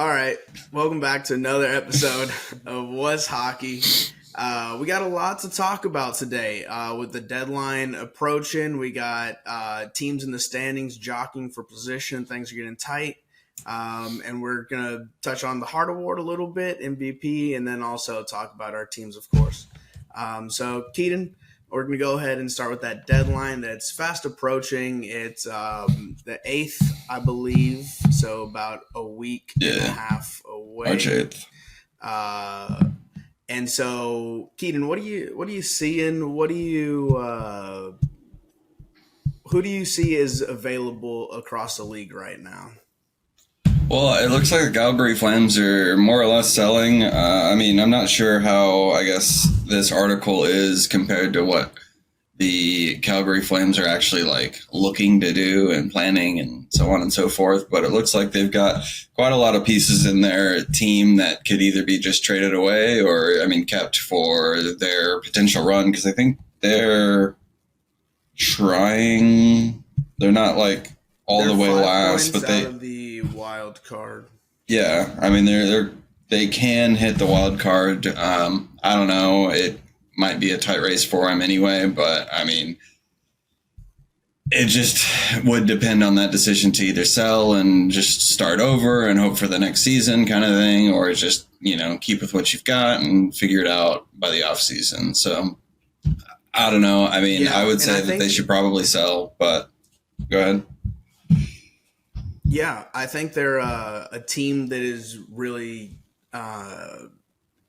All right, welcome back to another episode of What's Hockey. We got a lot to talk about today. With the deadline approaching, we got teams in the standings jockeying for position. Things are getting tight. And we're going to touch on the Hart Award a little bit, MVP, and then also talk about our teams, of course. So, Keaton, we're going to go ahead and start with that deadline that's fast approaching. It's the 8th, I believe, so about a week and a half away. March 8th. And so, Keaton, what are you seeing? Who do you see is available across the league right now? Well, it looks like the Calgary Flames are more or less selling. I'm not sure how, this article is compared to what the Calgary Flames are actually looking to do and planning and so on and so forth. But it looks like they've got quite a lot of pieces in their team that could either be just traded away or, kept for their potential run. Because I think they're trying, they're not all They're the way 5 last, points but out of the wild card. Yeah, they can hit the wild card. I don't know. It might be a tight race for them anyway, but it just would depend on that decision to either sell and just start over and hope for the next season kind of thing, or just keep with what you've got and figure it out by the off season. So I don't know. I would say that they should probably sell, but go ahead. Yeah, I think they're a team that is really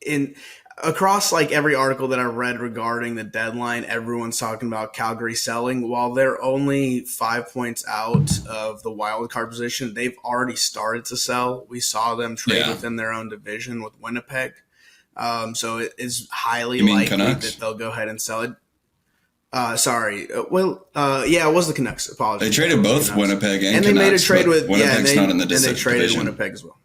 in across every article that I read regarding the deadline. Everyone's talking about Calgary selling. While they're only 5 points out of the wild card position, they've already started to sell. We saw them trade within their own division with Winnipeg. So it is highly likely Canucks? that they'll go ahead and sell it. Sorry. It was the Canucks. Apologies. They traded both Winnipeg and they Canucks, made a trade with Winnipeg's not in the and they traded division. Winnipeg as well.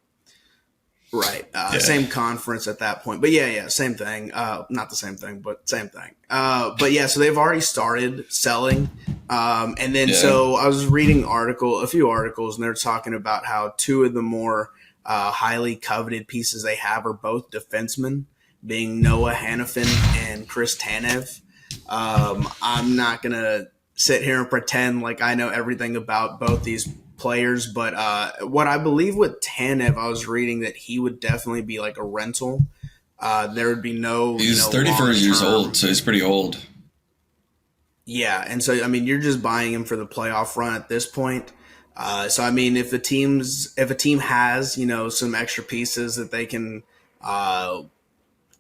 Right. Same conference at that point. But same thing. Not the same thing, but same thing. So they've already started selling. So I was reading a few articles, and they're talking about how two of the more highly coveted pieces they have are both defensemen, being Noah Hanifin and Chris Tanev. I'm not going to sit here and pretend like I know everything about both these players, but what I believe with Tanev, I was reading that he would definitely be like a rental. There would be no. He's 34 years old, so he's pretty old. Yeah, and so you're just buying him for the playoff run at this point. If a team has some extra pieces that they can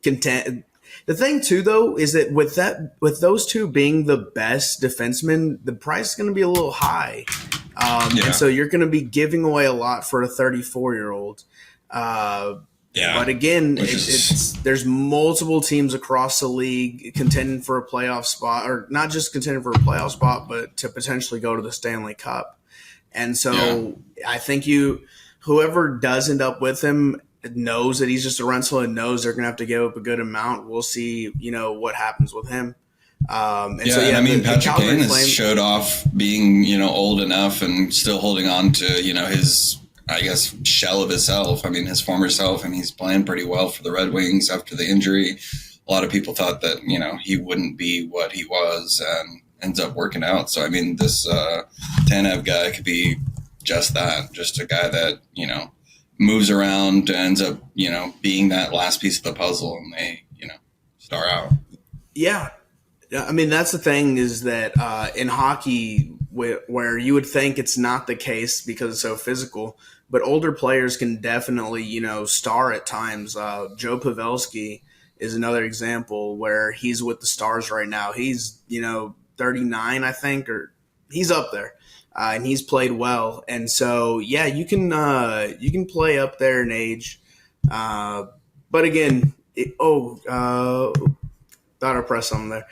contend. The thing too, though, is that with those two being the best defensemen, the price is going to be a little high. And so you're going to be giving away a lot for a 34-year-old. But again, there's multiple teams across the league contending for a playoff spot, or not just contending for a playoff spot, but to potentially go to the Stanley Cup. And so I think whoever does end up with him knows that he's just a rental and knows they're going to have to give up a good amount. We'll see, what happens with him. Patrick Kane has showed off being, old enough and still holding on to, his, shell of himself. His former self, and he's playing pretty well for the Red Wings after the injury. A lot of people thought that, he wouldn't be what he was, and ends up working out. So, this Tanev guy could be just that, just a guy that, moves around, ends up, being that last piece of the puzzle, and they, star out. Yeah. That's the thing is that in hockey, where you would think it's not the case because it's so physical, but older players can definitely, star at times. Joe Pavelski is another example where he's with the Stars right now. He's, 39, I think, or he's up there. And he's played well. And so, you can play up there in age. But again, thought I pressed something there.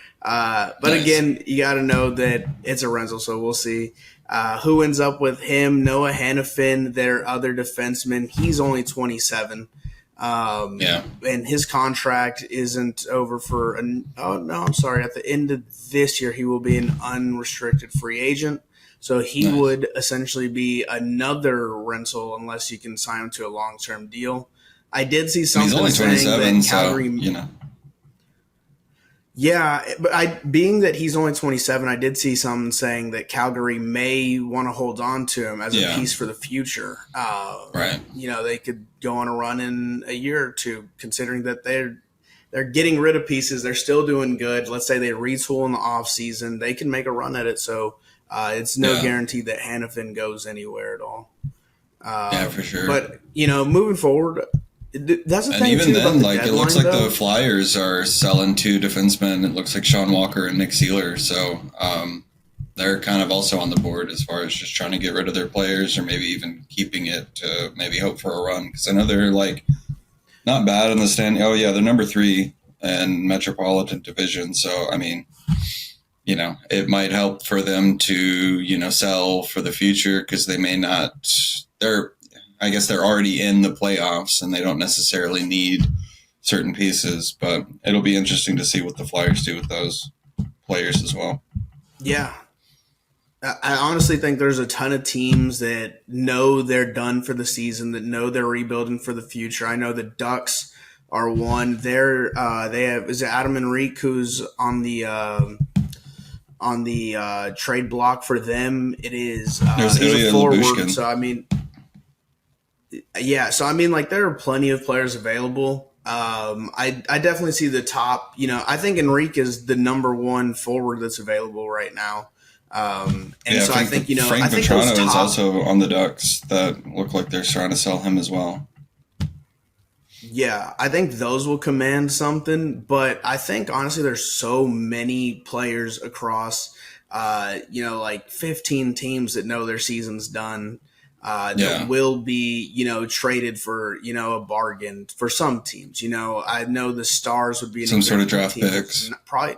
Again, you got to know that it's a rental, so we'll see who ends up with him. Noah Hanifin, their other defenseman, he's only 27. And his contract isn't over for at the end of this year, he will be an unrestricted free agent. So he would essentially be another rental unless you can sign him to a long-term deal. I did see something saying that Calgary, Yeah, but being that he's only 27, I did see something saying that Calgary may want to hold on to him as a piece for the future. Right. They could go on a run in a year or two, considering that they're getting rid of pieces. They're still doing good. Let's say they retool in the off season, they can make a run at it. So it's no guarantee that Hanifin goes anywhere at all. For sure. But moving forward. That's the thing, even too, then, it looks like the Flyers are selling 2 defensemen. It looks like Sean Walker and Nick Seeler. So they're kind of also on the board as far as just trying to get rid of their players, or maybe even keeping it to maybe hope for a run. Because I know they're not bad in the stand. Oh yeah, they're number 3 in Metropolitan Division. So I mean, it might help for them to sell for the future, because they may not. I guess they're already in the playoffs and they don't necessarily need certain pieces, but it'll be interesting to see what the Flyers do with those players as well. Yeah. I honestly think there's a ton of teams that know they're done for the season, that know they're rebuilding for the future. I know the Ducks are one. They have, is it Adam Henrique who's on the trade block for them? It is he's a forward. Lyubushkin. So I mean, there are plenty of players available. I definitely see the top. I think Henrique is the number 1 forward that's available right now. I think Frank Vatrano is also on the Ducks that look like they're trying to sell him as well. Yeah, I think those will command something, but I think honestly there's so many players across, 15 teams that know their season's done. That will be, traded for, a bargain for some teams. I know the Stars would be some sort of draft picks. Probably.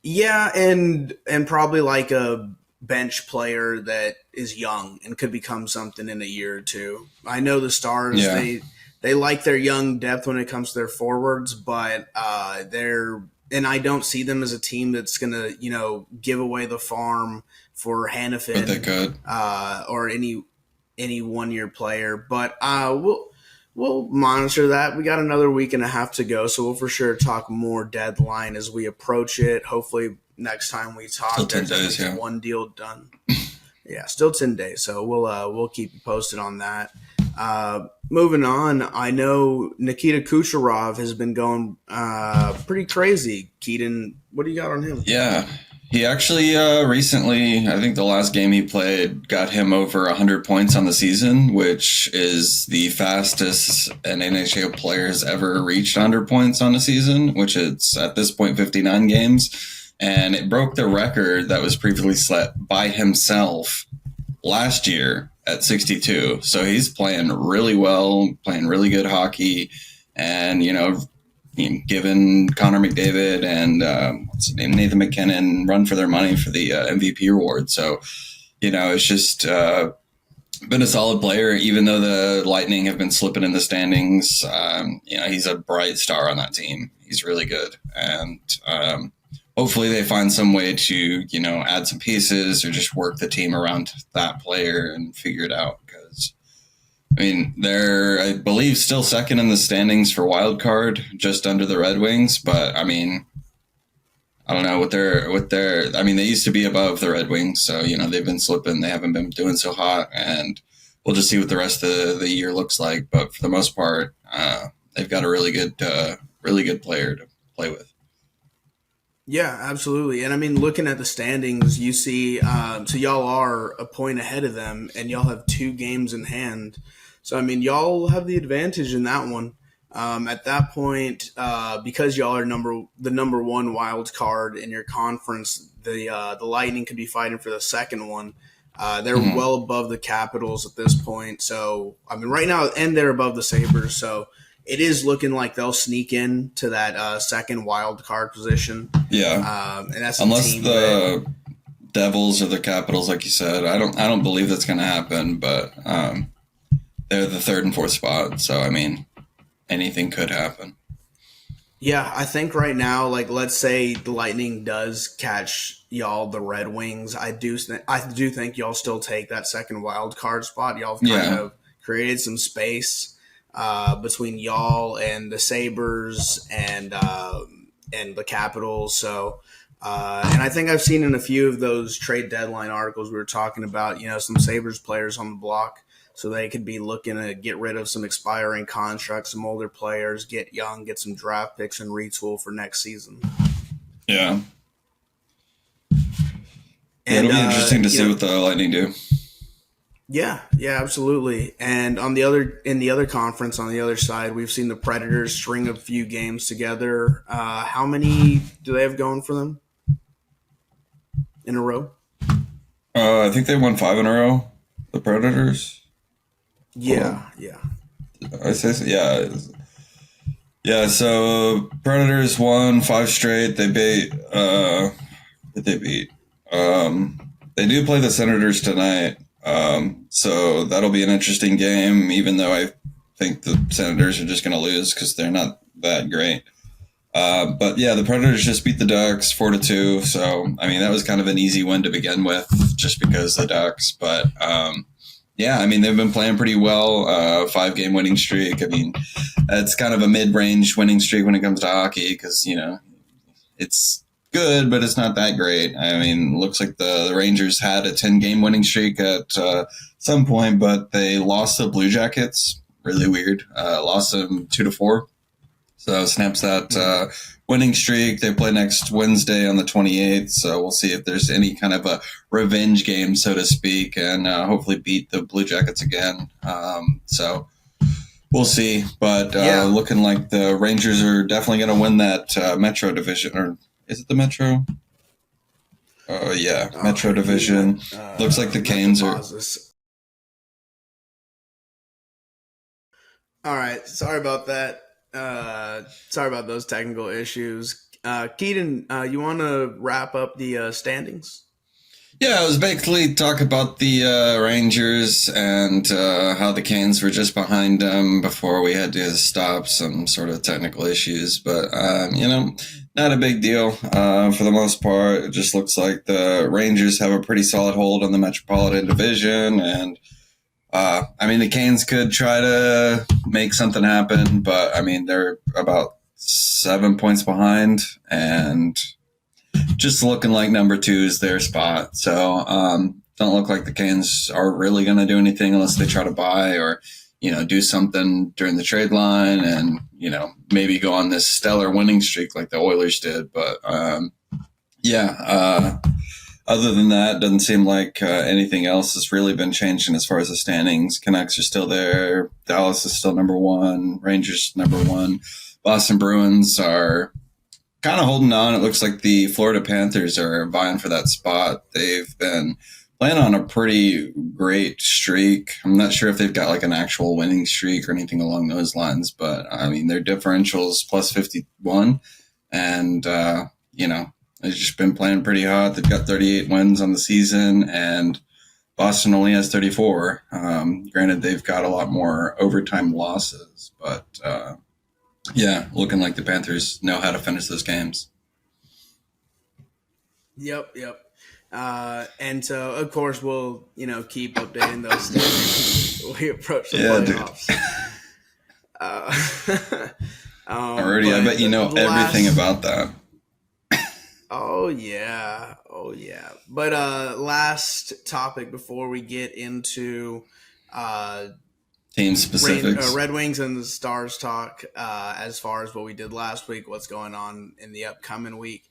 Yeah, and probably like a bench player that is young and could become something in a year or two. I know the Stars, they like their young depth when it comes to their forwards, but and I don't see them as a team that's going to, give away the farm for Hanifin, but they could. Or any 1-year player. But we'll monitor that. We got another week and a half to go, so we'll for sure talk more deadline as we approach it. Hopefully next time we talk, still 10 days, one deal done. Yeah, still 10 days. So we'll keep you posted on that. Moving on, I know Nikita Kucherov has been going pretty crazy. Keaton, what do you got on him? Yeah, he actually recently, I think the last game he played got him over 100 points on the season, which is the fastest an NHL player has ever reached 100 points on a season, which is at this point 59 games. And it broke the record that was previously set by himself last year at 62. So he's playing really well, playing really good hockey, and, giving Connor McDavid and Nathan McKinnon run for their money for the MVP award. So, it's just been a solid player, even though the Lightning have been slipping in the standings. He's a bright star on that team. He's really good. And hopefully they find some way to, add some pieces or just work the team around that player and figure it out. Because, they're, I believe, still second in the standings for wild card, just under the Red Wings. But, I don't know what their they used to be above the Red Wings. So, they've been slipping. They haven't been doing so hot. And we'll just see what the rest of the year looks like. But for the most part, they've got a really good player to play with. Yeah, absolutely. And looking at the standings, you see, so y'all are a point ahead of them and y'all have 2 games in hand. So, y'all have the advantage in that one. At that point, because y'all are the number 1 wild card in your conference, the Lightning could be fighting for the second one. They're well above the Capitals at this point. So, right now, and they're above the Sabres. So, it is looking like they'll sneak in to that second wild card position. Yeah, and that's unless the Devils or the Capitals, like you said. I don't believe that's going to happen. But they're the 3rd and 4th spot, so anything could happen. Yeah, I think right now, like let's say the Lightning does catch y'all the Red Wings, I do think y'all still take that second wild card spot. Y'all have kind Yeah. of created some space between y'all and the Sabres and the Capitals. So, and I think I've seen in a few of those trade deadline articles we were talking about, some Sabres players on the block. So they could be looking to get rid of some expiring contracts, some older players, get young, get some draft picks, and retool for next season. Yeah. And, it'll be interesting to see what the Lightning do. Yeah, absolutely. And in the other conference, on the other side, we've seen the Predators string a few games together. How many do they have going for them in a row? I think they won 5 in a row. The Predators. Yeah. I say so, yeah. Yeah, so Predators won 5 straight. They beat they do play the Senators tonight. So that'll be an interesting game, even though I think the Senators are just going to lose because they're not that great. But yeah, the Predators just beat the Ducks 4-2. So, I mean, that was kind of an easy win to begin with just because the Ducks. But yeah, I mean, they've been playing pretty well. 5-game winning streak. I mean, it's kind of a mid-range winning streak when it comes to hockey because, it's good, but it's not that great. I mean, looks like the Rangers had a 10-game winning streak at some point, but they lost the Blue Jackets. Really weird. Lost them 2-4. So snaps that winning streak. They play next Wednesday on the 28th. So we'll see if there's any kind of a revenge game, so to speak, and hopefully beat the Blue Jackets again. So we'll see. But looking like the Rangers are definitely going to win that Metro division. Or is it the Metro? Metro division. Looks like the Canes are. All right. Sorry about that. Sorry about those technical issues. Keaton, you want to wrap up the standings? Yeah, I was basically talking about the Rangers and how the Canes were just behind them before we had to stop some sort of technical issues. But, not a big deal for the most part. It just looks like the Rangers have a pretty solid hold on the Metropolitan Division. And, the Canes could try to make something happen, but, they're about 7 points behind and just looking like number 2 is their spot. So don't look like the Canes are really going to do anything unless they try to buy or, do something during the trade line and, maybe go on this stellar winning streak like the Oilers did. But other than that, doesn't seem like anything else has really been changing as far as the standings. Canucks are still there. Dallas is still number 1. Rangers number 1. Boston Bruins are kind of holding on. It looks like the Florida Panthers are vying for that spot. They've been playing on a pretty great streak. I'm not sure if they've got like an actual winning streak or anything along those lines, but their differential's plus 51 and they've just been playing pretty hot. They've got 38 wins on the season and Boston only has 34. Granted, they've got a lot more overtime losses, but looking like the Panthers know how to finish those games. Yep. And so, of course, we'll, keep updating those things as we approach the playoffs. Already, I bet you know everything about that. Oh, yeah. But last topic before we get into team specifics, Red Wings and the Stars talk. As far as what we did last week, what's going on in the upcoming week?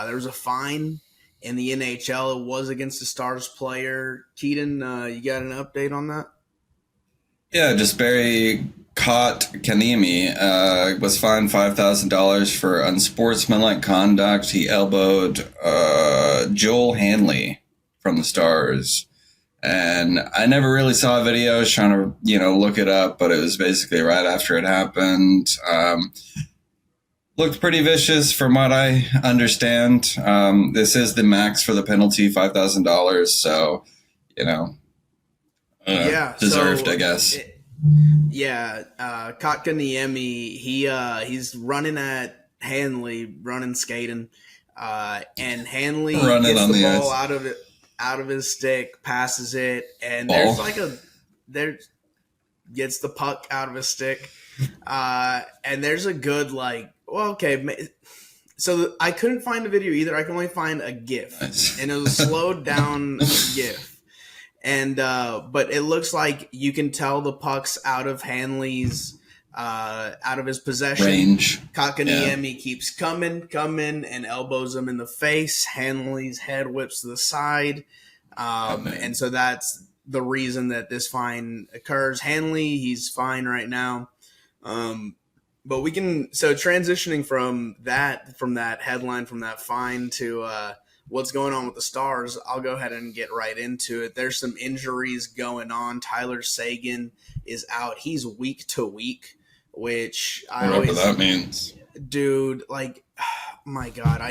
There was a fine in the NHL. It was against the Stars player. Keaton, you got an update on that? Yeah, just Barry Kotkaniemi was fined $5,000 for unsportsmanlike conduct. He elbowed Joel Hanley from the Stars. And I never really saw a video. I was trying to, look it up, but it was basically right after it happened. Looked pretty vicious from what I understand. This is the max for the penalty, $5,000. So, deserved, I guess. Kotkaniemi, he's running at Hanley running, skating, and Hanley gets the ball out of his stick, passes it, and gets the puck out of his stick, and there's a good so I couldn't find a video either. I can only find a GIF, and it was a slowed down GIF. And but it looks like you can tell the puck's out of Hanley's out of his possession range. Kakaniemi keeps coming, and elbows him in the face. Hanley's head whips to the side, and so that's the reason that this fine occurs. Hanley, he's fine right now. But we can transitioning from that headline, from that fine to what's going on with the Stars, I'll go ahead and get right into it. There's some injuries going on. Tyler Seguin is out. He's week to week, which whatever that means. Dude, my God,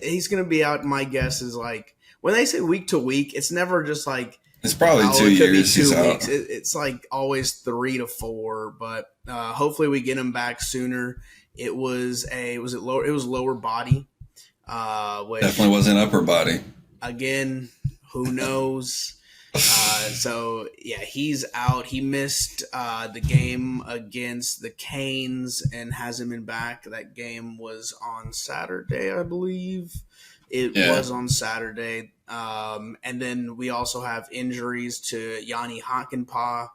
he's going to be out. My guess is when they say week to week, it's never just it's probably 2 years. 2 weeks. It's always 3 to 4, but hopefully we get him back sooner. It was lower body. Which, definitely wasn't upper body. Again, who knows? So yeah, he's out. He missed the game against the Canes and hasn't been back. That game was on Saturday, I believe. It was on Saturday. And then we also have injuries to Yanni Hakanpää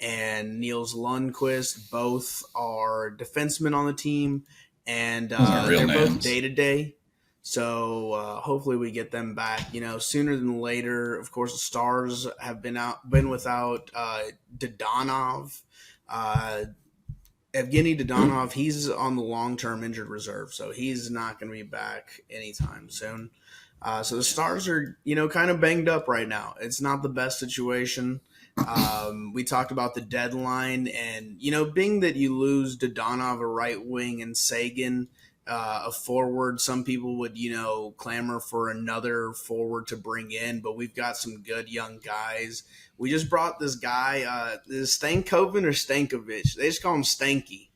and Niels Lundqvist. Both are defensemen on the team, and they're both day-to-day. So hopefully we get them back, sooner than later. Of course, the Stars have been without Dadonov. Evgeny Dadonov, he's on the long-term injured reserve, so he's not going to be back anytime soon. So the Stars are, kind of banged up right now. It's not the best situation. We talked about the deadline, and, being that you lose Dadonov, a right wing, and Seguin, a forward, some people would, clamor for another forward to bring in, but we've got some good young guys. We just brought this guy, is Stankoven or Stankovic? They just call him Stanky.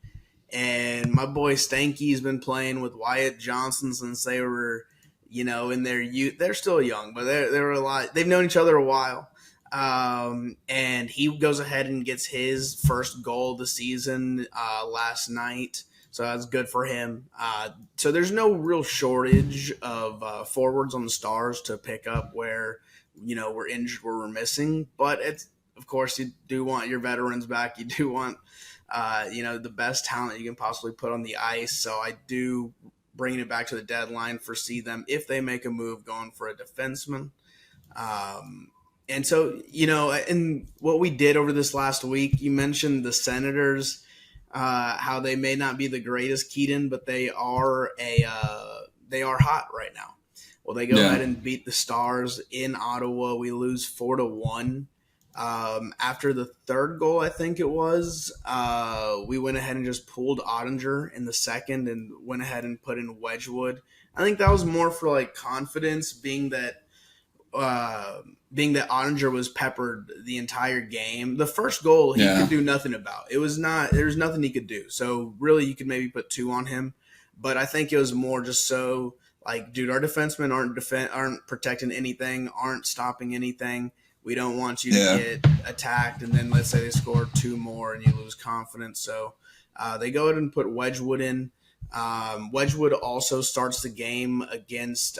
And my boy Stanky's been playing with Wyatt Johnson since they were, in their youth. They're still young, but they're a lot. They've known each other a while. And he goes ahead and gets his first goal of the season last night. So that's good for him. So there's no real shortage of forwards on the Stars to pick up where, we're injured, where we're missing. But of course, you do want your veterans back. You do want, the best talent you can possibly put on the ice. So I do, bringing it back to the deadline, foresee them, if they make a move, going for a defenseman. And so, and what we did over this last week, you mentioned the Senators, how they may not be the greatest, Keaton, but they are hot right now. Well, they go ahead and beat the Stars in Ottawa. We lose 4-1. After the third goal, I think it was, we went ahead and just pulled Ottinger in the second and went ahead and put in Wedgwood. I think that was more for confidence, being that Ottinger was peppered the entire game. The first goal he could do nothing about. There was nothing he could do. So really you could maybe put 2 on him. But I think it was more just so dude, our defensemen aren't protecting anything, aren't stopping anything. We don't want you to get attacked, and then let's say they score 2 more and you lose confidence. So they go ahead and put Wedgwood in. Wedgwood also starts the game against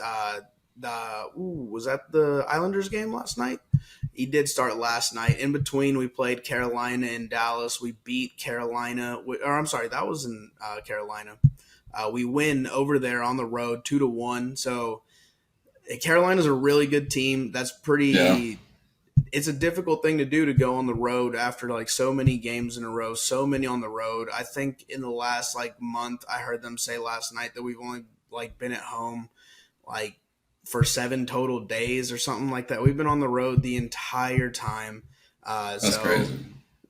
was that the Islanders game last night? He did start last night. In between, we played Carolina and Dallas. We beat Carolina. That was in Carolina. We win over there on the road 2-1. So Carolina's a really good team. That's pretty. Yeah. It's a difficult thing to do, to go on the road after so many games in a row, so many on the road. I think in the last month, I heard them say last night that we've only been at home for 7 total days or something like that. We've been on the road the entire time. That's crazy.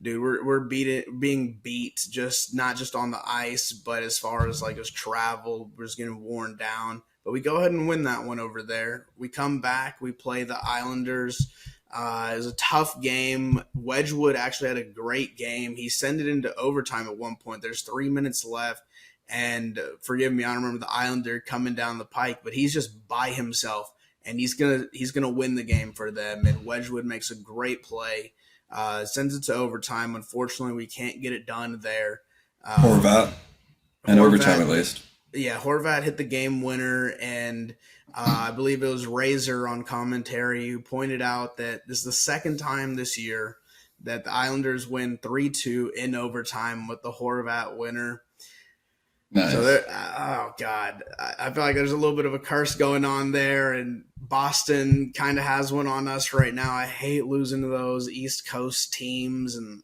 Dude, we're being beat, not just on the ice, but as far as us travel, we're just getting worn down. But we go ahead and win that one over there. We come back, we play the Islanders. It was a tough game. Wedgwood actually had a great game. He sent it into overtime at one point. There's 3 minutes left, And forgive me, I don't remember the Islander coming down the pike, but he's just by himself, and he's gonna win the game for them. And Wedgwood makes a great play, sends it to overtime. Unfortunately, we can't get it done there. Horvat, and overtime at least. Yeah, Horvat hit the game winner, and I believe it was Razor on commentary who pointed out that this is the second time this year that the Islanders win 3-2 in overtime with the Horvat winner. Nice. So, oh God, I feel like there's a little bit of a curse going on there, and Boston kind of has one on us right now. I hate losing to those East Coast teams, and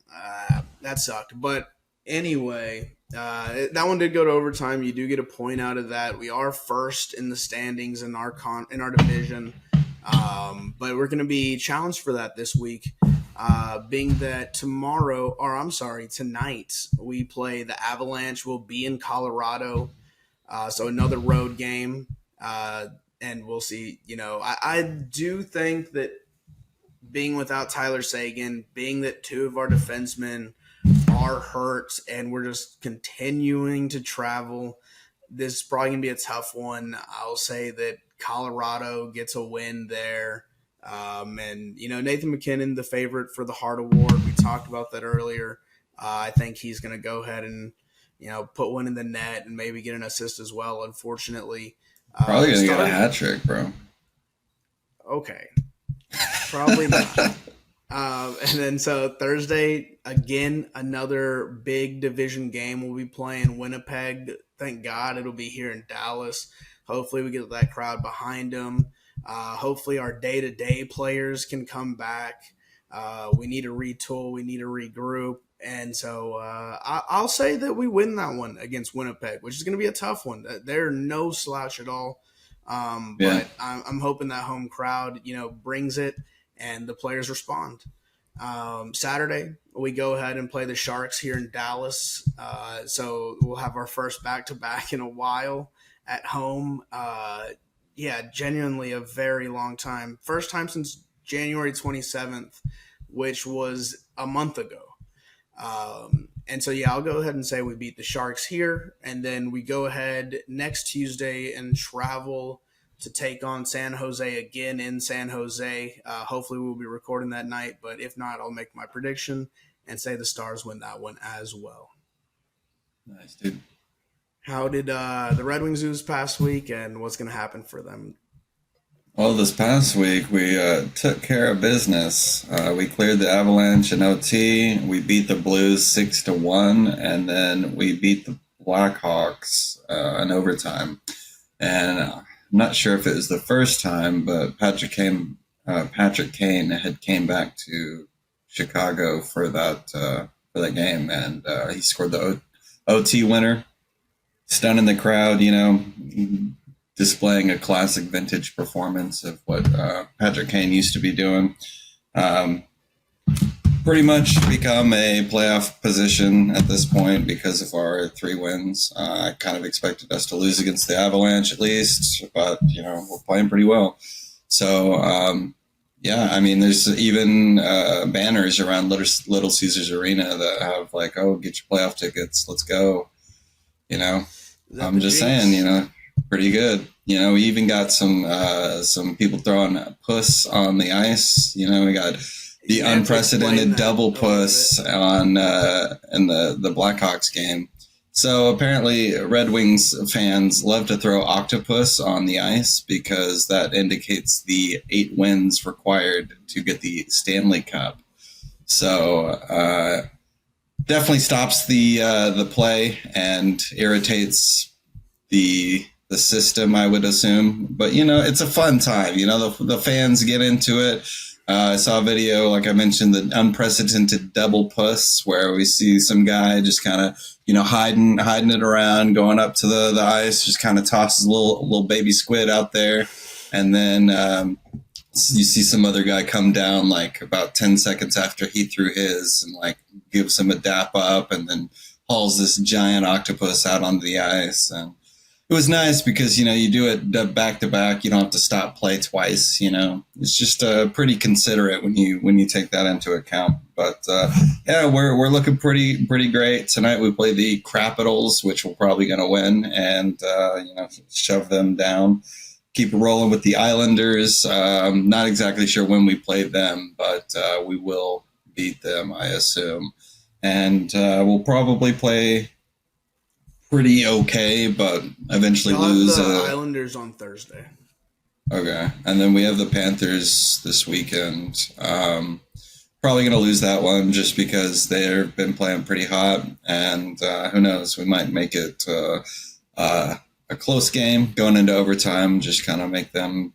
that sucked. But anyway, that one did go to overtime. You do get a point out of that. We are first in the standings in our division, but we're going to be challenged for that this week. Being that tonight we play the Avalanche. We'll be in Colorado, so another road game, and we'll see. I do think that being without Tyler Seguin, being that two of our defensemen are hurt, and we're just continuing to travel, this is probably going to be a tough one. I'll say that Colorado gets a win there. And Nathan MacKinnon, the favorite for the Hart Award, we talked about that earlier. I think he's going to go ahead and put one in the net and maybe get an assist as well. Unfortunately, probably going to get a hat trick, bro. Okay, probably not. And then so Thursday again, another big division game. We'll be playing Winnipeg. Thank God it'll be here in Dallas. Hopefully we get that crowd behind them. Hopefully our day-to-day players can come back. We need to retool. We need to regroup. And so I'll say that we win that one against Winnipeg, which is going to be a tough one. They're no slouch at all. But I'm hoping that home crowd, brings it and the players respond. Saturday, we go ahead and play the Sharks here in Dallas. So we'll have our first back-to-back in a while at home. Genuinely a very long time. First time since January 27th, which was a month ago. And so, I'll go ahead and say we beat the Sharks here. And then we go ahead next Tuesday and travel to take on San Jose again in San Jose. Hopefully we'll be recording that night. But if not, I'll make my prediction and say the Stars win that one as well. Nice, dude. How did the Red Wings do this past week, and what's going to happen for them? Well, this past week we took care of business. We cleared the Avalanche in OT. We beat the Blues 6-1, and then we beat the Blackhawks in overtime. And I'm not sure if it was the first time, but Patrick Kane had came back to Chicago for that game, and he scored the OT winner. Stunning the crowd, displaying a classic vintage performance of what Patrick Kane used to be doing. Pretty much become a playoff position at this point because of our 3 wins. I kind of expected us to lose against the Avalanche at least, but, we're playing pretty well. So, there's even banners around Little Caesars Arena that have like, oh, get your playoff tickets, let's go. I'm just saying, pretty good. We even got some people throwing a puss on the ice. We got the unprecedented double puss on in the Blackhawks game. So apparently Red Wings fans love to throw octopus on the ice because that indicates the 8 wins required to get the Stanley Cup. So definitely stops the play and irritates the system, I would assume. But, it's a fun time. The fans get into it. I saw a video, like I mentioned, the unprecedented double puss, where we see some guy just kind of, hiding it around, going up to the ice, just kind of tosses a little baby squid out there. And then you see some other guy come down like about 10 seconds after he threw his and like gives him a dap up and then hauls this giant octopus out onto the ice. And It was nice because, you do it back to back. You don't have to stop play twice. It's just pretty considerate when you take that into account. But yeah, we're looking pretty great tonight. We play the Capitals, which we're probably going to win, and shove them down. Keep rolling with the Islanders. Not exactly sure when we play them, but we will beat them, I assume, and we'll probably play pretty okay, but eventually lose. The Islanders on Thursday. Okay, and then we have the Panthers this weekend. Probably going to lose that one just because they've been playing pretty hot, and who knows, we might make it a close game going into overtime, just kind of make them,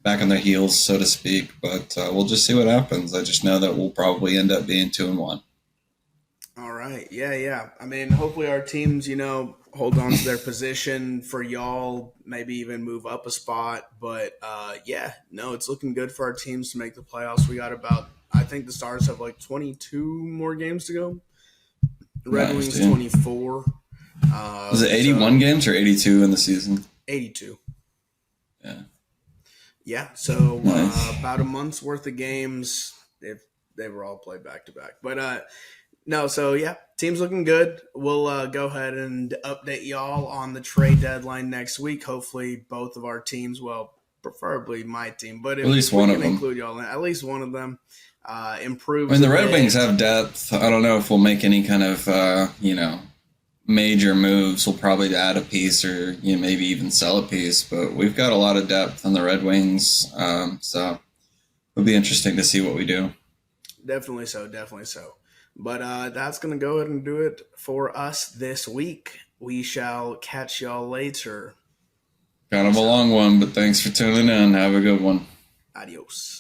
back on their heels, so to speak. But we'll just see what happens. I just know that we'll probably end up being 2-1. All right. Yeah. I mean, hopefully our teams, hold on to their position for y'all, maybe even move up a spot. But it's looking good for our teams to make the playoffs. We got I think the Stars have like 22 more games to go. Red Wings 24. Was it 81 games or 82 in the season? 82. Yeah. Yeah. So nice. About a month's worth of games if they were all played back to back. But no, so yeah, team's looking good. We'll go ahead and update y'all on the trade deadline next week. Hopefully both of our teams, well, preferably my team, but if at least one of them, include y'all in, at least one of them improves. I mean, the Red Wings have depth. I don't know if we'll make any kind of, major moves. We'll probably add a piece or maybe even sell a piece, but we've got a lot of depth on the Red Wings. So it'll be interesting to see what we do. Definitely so. But that's going to go ahead and do it for us this week. We shall catch y'all later. Kind of a long one, but thanks for tuning in. Have a good one. Adios.